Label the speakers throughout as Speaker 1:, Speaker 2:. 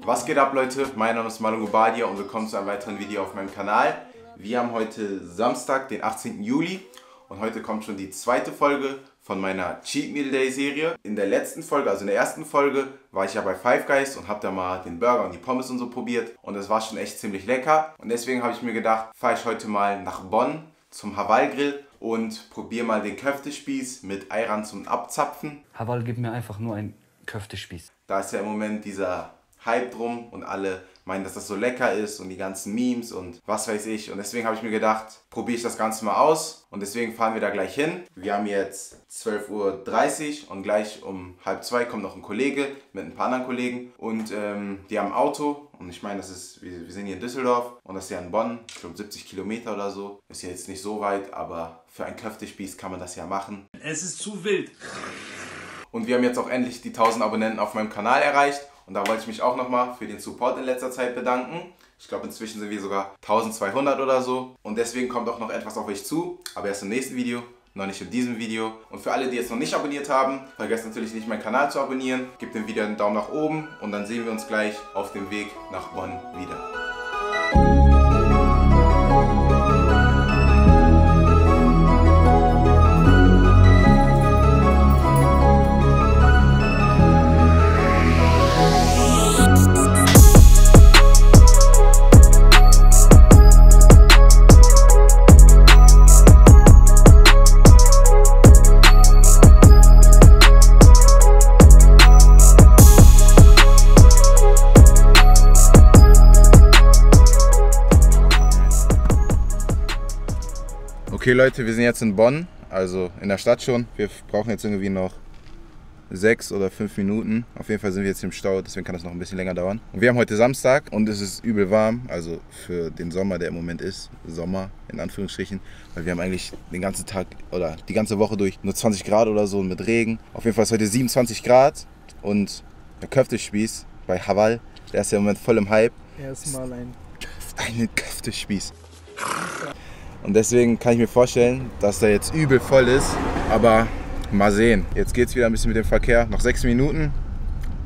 Speaker 1: Was geht ab, Leute? Mein Name ist Marlon Gobadia und willkommen zu einem weiteren Video auf meinem Kanal. Wir haben heute Samstag, den 18. Juli und heute kommt schon die zweite Folge von meiner Cheat Meal Day Serie. In der letzten Folge, also in der ersten Folge, war ich ja bei Five Guys und habe da mal den Burger und die Pommes und so probiert und es war schon echt ziemlich lecker. Und deswegen habe ich mir gedacht, fahre ich heute mal nach Bonn zum Haval Grill und probiere mal den Köftespieß mit Ayran zum Abzapfen.
Speaker 2: Haval gibt mir einfach nur einen Köftespieß.
Speaker 1: Da ist ja im Moment dieser Hype drum und alle meinen, dass das so lecker ist und die ganzen Memes und was weiß ich. Und deswegen habe ich mir gedacht, probiere ich das Ganze mal aus und deswegen fahren wir da gleich hin. Wir haben jetzt 12:30 Uhr und gleich um 1:30 kommt noch ein Kollege mit ein paar anderen Kollegen und die haben ein Auto und ich meine, das ist, wir sind hier in Düsseldorf und das ist ja in Bonn, ich glaube 70 Kilometer oder so. Ist ja jetzt nicht so weit, aber für einen Köftespieß kann man das ja machen.
Speaker 3: Es ist zu wild.
Speaker 1: Und wir haben jetzt auch endlich die 1000 Abonnenten auf meinem Kanal erreicht. Und da wollte ich mich auch nochmal für den Support in letzter Zeit bedanken. Ich glaube, inzwischen sind wir sogar 1200 oder so. Und deswegen kommt auch noch etwas auf euch zu. Aber erst im nächsten Video, noch nicht in diesem Video. Und für alle, die jetzt noch nicht abonniert haben, vergesst natürlich nicht, meinen Kanal zu abonnieren. Gebt dem Video einen Daumen nach oben. Und dann sehen wir uns gleich auf dem Weg nach Bonn wieder. Okay Leute, wir sind jetzt in Bonn, also in der Stadt schon. Wir brauchen jetzt irgendwie noch 6 oder 5 Minuten. Auf jeden Fall sind wir jetzt im Stau, deswegen kann das noch ein bisschen länger dauern. Und wir haben heute Samstag und es ist übel warm, also für den Sommer, der im Moment ist. Sommer in Anführungsstrichen, weil wir haben eigentlich den ganzen Tag oder die ganze Woche durch nur 20 Grad oder so mit Regen. Auf jeden Fall ist heute 27 Grad und der Köftespieß bei Haval, der ist ja im Moment voll im Hype.
Speaker 3: Erstmal
Speaker 1: Ein Köftespieß. Und deswegen kann ich mir vorstellen, dass der jetzt übel voll ist, aber mal sehen. Jetzt geht es wieder ein bisschen mit dem Verkehr, noch 6 Minuten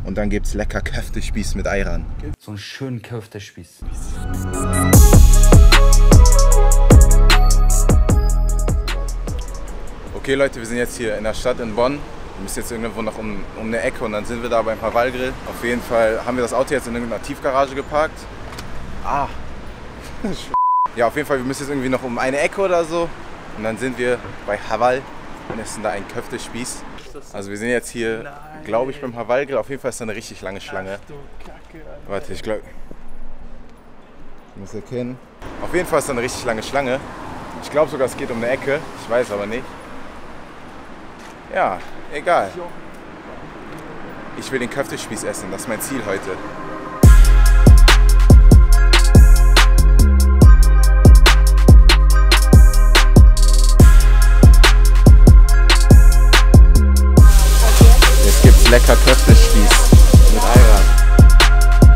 Speaker 1: und dann gibt es lecker Köftespieß mit Ayran.
Speaker 2: So einen schönen Köftespieß.
Speaker 1: Okay Leute, wir sind jetzt hier in der Stadt in Bonn. Wir müssen jetzt irgendwo noch um eine Ecke und dann sind wir da beim Haval Grill. Auf jeden Fall haben wir das Auto jetzt in irgendeiner Tiefgarage geparkt. Ja, auf jeden Fall, wir müssen jetzt irgendwie noch um eine Ecke oder so und dann sind wir bei Haval und essen da einen Köftespieß. Also wir sind jetzt hier, glaube ich, beim Haval Grill. Auf jeden Fall ist da eine richtig lange Schlange. Warte, ich glaube, ich muss erkennen. Auf jeden Fall ist da eine richtig lange Schlange. Ich glaube sogar, es geht um eine Ecke. Ich weiß aber nicht. Ja, egal. Ich will den Köftespieß essen, das ist mein Ziel heute. Lecker Köftespieß mit Ayran.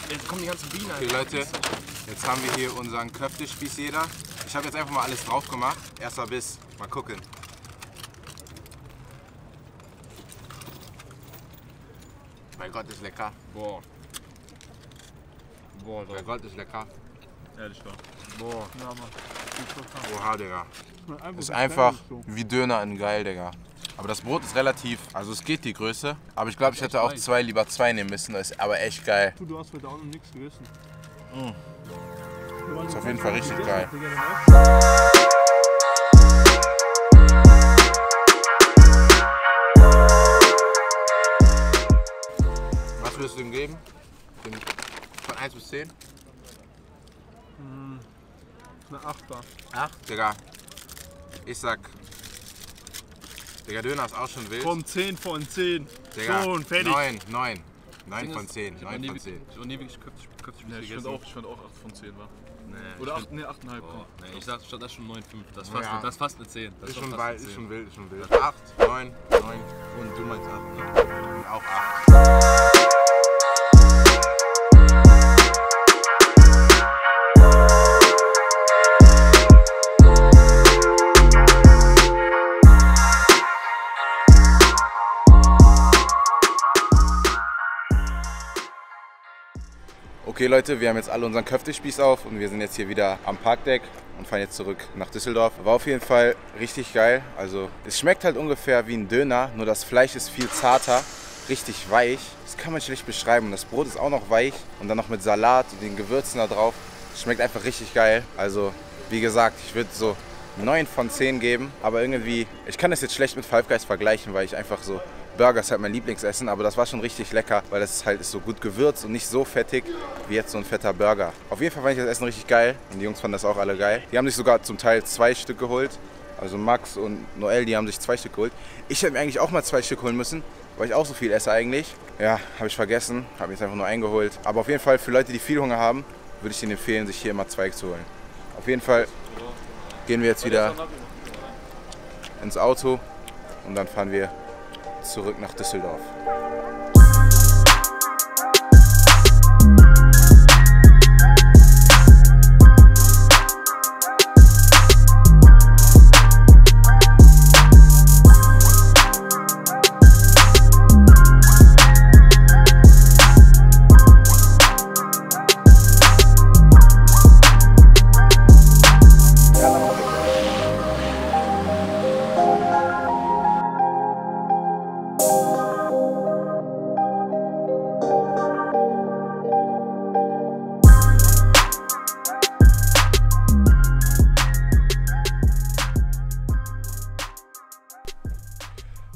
Speaker 3: Jetzt kommen die ganzen Bienen.
Speaker 1: Okay Leute, jetzt haben wir hier unseren Köftespieß jeder. Ich habe jetzt einfach mal alles drauf gemacht. Erster Biss, mal gucken. Mein Gott, ist lecker.
Speaker 3: Boah. Boah,
Speaker 1: Mein Gott, ist lecker.
Speaker 3: ehrlich doch.
Speaker 1: Boah.
Speaker 3: Ja, Mann.
Speaker 1: Oha, Digga. Ist einfach wie Döner in geil, Digga. Aber das Brot ist relativ, also es geht die Größe. Aber ich glaube, ich hätte auch lieber zwei nehmen müssen. Das ist aber echt geil.
Speaker 3: Du hast heute auch noch nichts gegessen.
Speaker 1: Ist auf jeden Fall richtig geil. Was würdest du ihm geben? Von 1 bis 10?
Speaker 3: Eine 8er.
Speaker 1: 8? Digga. Ich sag. Digga, Döner ist auch schon wild.
Speaker 3: Komm, 10 von 10.
Speaker 1: Digga,
Speaker 3: schon, fertig.
Speaker 1: 9 von 10. 9 von 10.
Speaker 3: Ich habe nie wirklich Köftespieß gegessen. Ich fand auch 8 von 10 war.
Speaker 4: Nee,
Speaker 3: oder 8, nee, 8,5.
Speaker 4: Oh, nee, ich sag, das ist schon 9,5. Das,
Speaker 1: Ja.
Speaker 4: das ist fast eine 10. Das
Speaker 1: Ist schon
Speaker 4: fast
Speaker 1: wild,
Speaker 4: eine 10.
Speaker 1: ist schon wild, ist schon wild. 8, 9 und du meinst 8, ne? Auch 8. Okay Leute, wir haben jetzt alle unseren Köftespieß auf und wir sind jetzt hier wieder am Parkdeck und fahren jetzt zurück nach Düsseldorf. War auf jeden Fall richtig geil. Also es schmeckt halt ungefähr wie ein Döner, nur das Fleisch ist viel zarter, richtig weich. Das kann man schlecht beschreiben. Das Brot ist auch noch weich und dann noch mit Salat und den Gewürzen da drauf. Das schmeckt einfach richtig geil. Also wie gesagt, ich würde so 9 von 10 geben, aber irgendwie, ich kann das jetzt schlecht mit Five Guys vergleichen, weil ich einfach so, Burger ist halt mein Lieblingsessen, aber das war schon richtig lecker, weil das halt ist so gut gewürzt und nicht so fettig wie jetzt so ein fetter Burger. Auf jeden Fall fand ich das Essen richtig geil und die Jungs fanden das auch alle geil. Die haben sich sogar zum Teil 2 Stück geholt, also Max und Noel, die haben sich 2 Stück geholt. Ich hätte mir eigentlich auch mal 2 Stück holen müssen, weil ich auch so viel esse eigentlich. Ja, habe ich vergessen, habe jetzt einfach nur eingeholt. Aber auf jeden Fall für Leute, die viel Hunger haben, würde ich ihnen empfehlen, sich hier immer 2 zu holen. Auf jeden Fall gehen wir jetzt wieder ins Auto und dann fahren wir zurück nach Düsseldorf.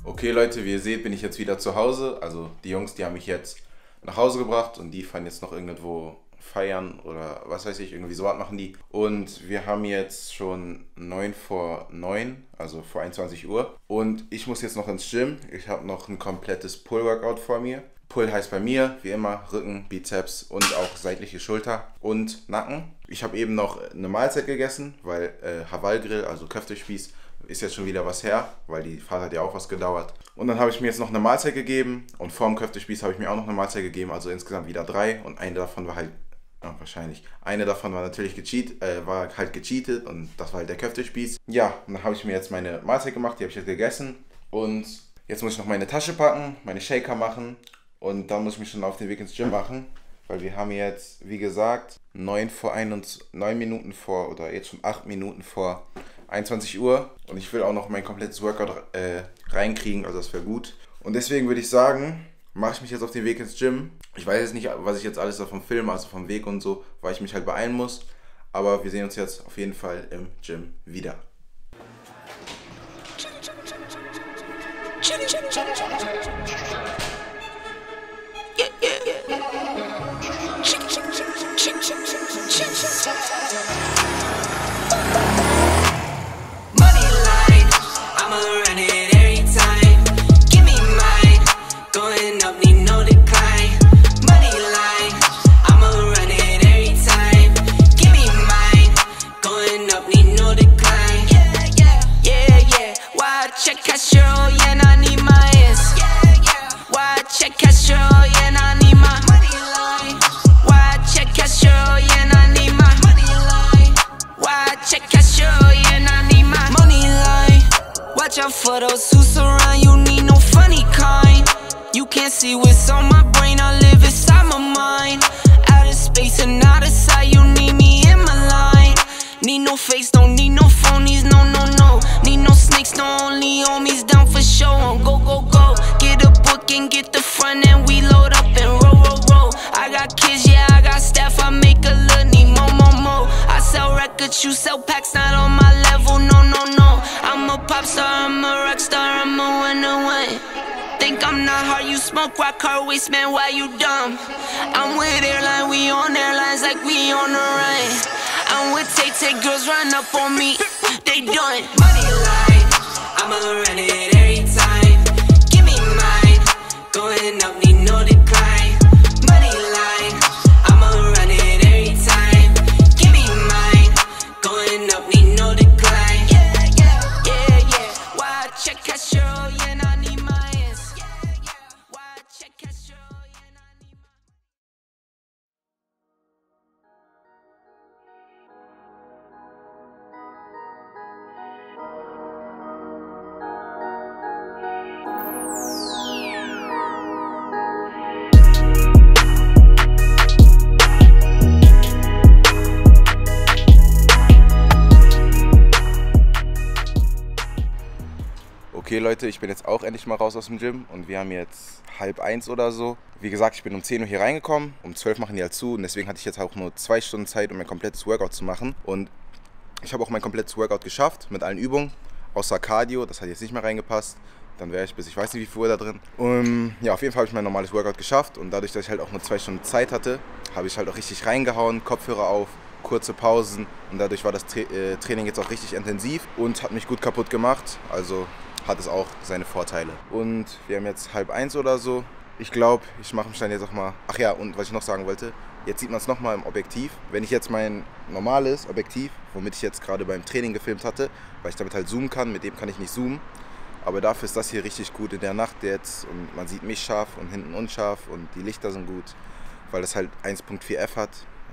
Speaker 1: Okay Leute, wie ihr seht, bin ich jetzt wieder zu Hause. Also die Jungs, die haben mich jetzt nach Hause gebracht und die fahren jetzt noch irgendwo feiern oder was weiß ich, irgendwie sowas machen die. Und wir haben jetzt schon 9 vor 9, also vor 21 Uhr. Und ich muss jetzt noch ins Gym. Ich habe noch ein komplettes Pull-Workout vor mir. Pull heißt bei mir, wie immer, Rücken, Bizeps und auch seitliche Schulter und Nacken. Ich habe eben noch eine Mahlzeit gegessen, weil Haval Grill, also Köftespieß, ist jetzt schon wieder was her, weil die Fahrt hat ja auch was gedauert. Und dann habe ich mir jetzt noch eine Mahlzeit gegeben und vor dem Köftespieß habe ich mir auch noch eine Mahlzeit gegeben, also insgesamt wieder 3 und eine davon war halt, eine davon war natürlich gecheatet und das war halt der Köftespieß. Ja, und dann habe ich mir jetzt meine Mahlzeit gemacht, die habe ich jetzt gegessen und jetzt muss ich noch meine Tasche packen, meine Shaker machen und dann muss ich mich schon auf den Weg ins Gym machen, weil wir haben jetzt, wie gesagt, 9 Minuten vor oder jetzt schon 8 Minuten vor 21 Uhr und ich will auch noch mein komplettes Workout reinkriegen, also das wäre gut. Und deswegen würde ich sagen, mache ich mich jetzt auf den Weg ins Gym. Ich weiß jetzt nicht, was ich jetzt alles davon filme, also vom Weg und so, weil ich mich halt beeilen muss. Aber wir sehen uns jetzt auf jeden Fall im Gym wieder.
Speaker 5: For those who surround you, need no funny kind. You can't see what's on my brain, I live inside my mind. Out of space and out of sight, you need me in my line. Need no fakes, don't need no phonies, no, no, no. Need no snakes, no only homies, down for show. On go, go, go, get a book and get the front and we load up and roll, roll, roll. I got kids, yeah, I got staff, I make a little need more, more, more. I sell records, you sell packs, not on my level, no, no, no. I'm a pop star, I'm a rock star, I'm a winner. Think I'm not hard, you smoke rock, hard waste, man, why you dumb? I'm with airline, we on airlines like we on the run. I'm with Tay, girls run up on me, they done. Money line, I'ma run it every time. Give me mine, going up, need no decline. Money line, I'ma run it every time. Give me mine, going up, need no decline. Why check cash, yeah, I need mine. Why check cash, yeah, I need mine.
Speaker 1: Okay Leute, ich bin jetzt auch endlich mal raus aus dem Gym und wir haben jetzt 12:30 oder so. Wie gesagt, ich bin um 10 Uhr hier reingekommen, um 12 machen die halt zu und deswegen hatte ich jetzt auch nur 2 Stunden Zeit, um mein komplettes Workout zu machen. Und ich habe auch mein komplettes Workout geschafft mit allen Übungen, außer Cardio, das hat jetzt nicht mehr reingepasst. Dann wäre ich bis ich weiß nicht wie viel Uhr da drin. Ja, auf jeden Fall habe ich mein normales Workout geschafft und dadurch, dass ich halt auch nur 2 Stunden Zeit hatte, habe ich halt auch richtig reingehauen, Kopfhörer auf, kurze Pausen und dadurch war das Training jetzt auch richtig intensiv und hat mich gut kaputt gemacht, also hat es auch seine Vorteile. Und wir haben jetzt 12:30 oder so. Ich glaube, ich mache mich dann jetzt auch mal... Ach ja, und was ich noch sagen wollte, jetzt sieht man es nochmal im Objektiv. Wenn ich jetzt mein normales Objektiv, womit ich jetzt gerade beim Training gefilmt hatte, weil ich damit halt zoomen kann, mit dem kann ich nicht zoomen, aber dafür ist das hier richtig gut in der Nacht jetzt und man sieht mich scharf und hinten unscharf und die Lichter sind gut, weil das halt 1.4F hat.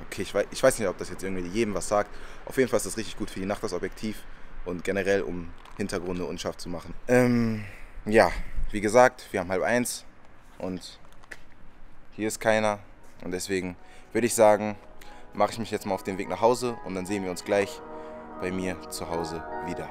Speaker 1: Okay, ich weiß nicht, ob das jetzt irgendwie jedem was sagt. Auf jeden Fall ist das richtig gut für die Nacht, das Objektiv und generell, um Hintergründe unscharf zu machen. Ja, wie gesagt, wir haben 12:30 und hier ist keiner und deswegen würde ich sagen, mache ich mich jetzt mal auf den Weg nach Hause und dann sehen wir uns gleich bei mir zu Hause wieder.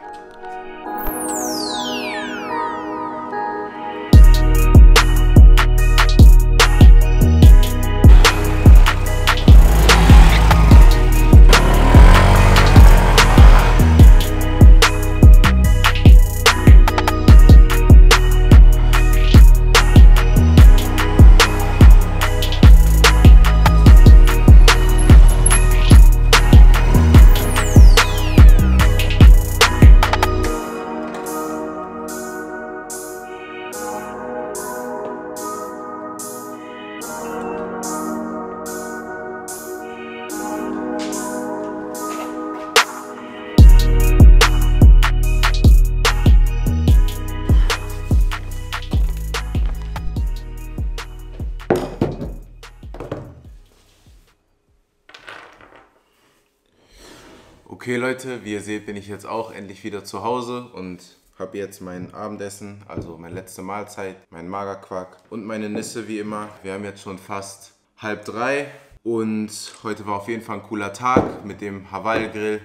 Speaker 1: Okay Leute, wie ihr seht, bin ich jetzt auch endlich wieder zu Hause und habe jetzt mein Abendessen, also meine letzte Mahlzeit, meinen Magerquark und meine Nüsse wie immer. Wir haben jetzt schon fast 2:30 und heute war auf jeden Fall ein cooler Tag mit dem Hawaii-Grill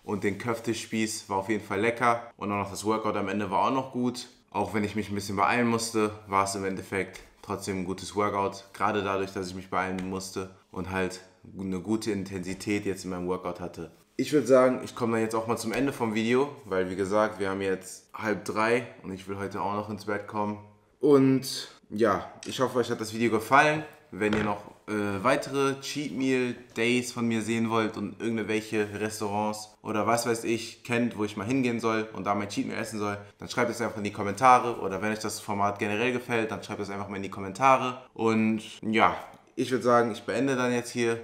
Speaker 1: und den Köftespieß, war auf jeden Fall lecker und auch noch das Workout am Ende war auch noch gut. Auch wenn ich mich ein bisschen beeilen musste, war es im Endeffekt trotzdem ein gutes Workout, gerade dadurch, dass ich mich beeilen musste und halt eine gute Intensität jetzt in meinem Workout hatte. Ich würde sagen, ich komme dann jetzt auch mal zum Ende vom Video, weil wie gesagt, wir haben jetzt 2:30 und ich will heute auch noch ins Bett kommen. Und ja, ich hoffe, euch hat das Video gefallen. Wenn ihr noch weitere Cheat Meal Days von mir sehen wollt und irgendwelche Restaurants oder was weiß ich kennt, wo ich mal hingehen soll und da mein Cheat Meal essen soll, dann schreibt es einfach in die Kommentare. Oder wenn euch das Format generell gefällt, dann schreibt es einfach mal in die Kommentare. Und ja, ich würde sagen, ich beende dann jetzt hier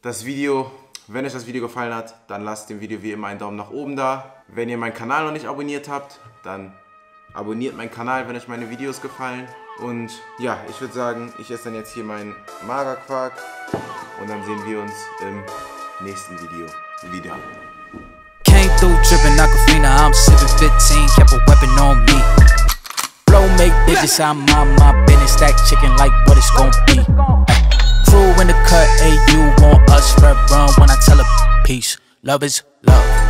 Speaker 1: das Video. Wenn euch das Video gefallen hat, dann lasst dem Video wie immer einen Daumen nach oben da. Wenn ihr meinen Kanal noch nicht abonniert habt, dann abonniert meinen Kanal, wenn euch meine Videos gefallen. Und ja, ich würde sagen, ich esse dann jetzt hier meinen Magerquark und dann sehen wir uns im nächsten Video wieder.
Speaker 6: Came through drippin' Aquafina, I'm sippin' 15, kept a weapon on me. Blow make digits, I'm on my business, stack chicken like what it's gon' be. Crew in the cut, hey, you want us, red run when I tell her peace. Love is love.